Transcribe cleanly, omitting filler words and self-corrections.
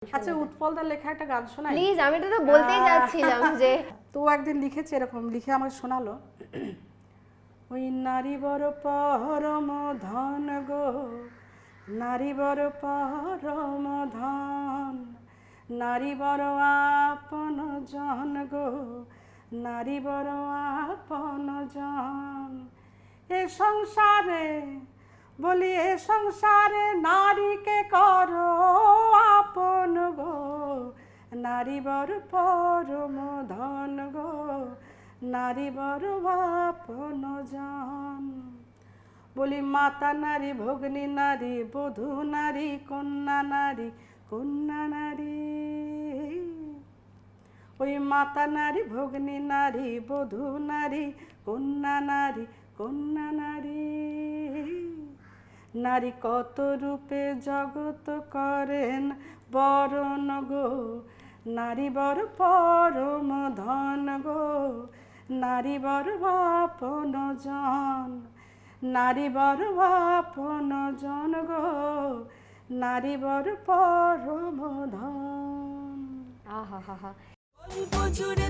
আচ্ছা উৎপলদার লেখা একটা গান শোনাই প্লিজ, আমি তো বলতেই যাচ্ছিলাম যে তো একদিন লিখেছে এরকম, লিখে আমাকে শোনালো। ওই নারী বড় পরম ধন গো, নারী বড় পরম ধন, নারী বড় আপন জন গো, নারী বড় আপন জন। এ সংসারে বলি, এ সংসারে নারীকে করো আপন গো, নারী বড় পরম ধন গো, নারী বড় আপন জন। বলি মাতা নারী, ভগ্নী নারী, বধূ নারী, কন্যা নারী, কন্যা নারী। ওই মাতা নারী, ভগ্নী নারী, বধূ নারী, কন্যা নারী, কন্যা নারী। নারী কত রূপে জগত করেন বরণ গো, নারী বড় পরম ধন গো, নারী বড় আপন জন, নারী বড় আপন জন গো, নারী বড় পরম ধন। আহা হা হা। গল্প জুড়ে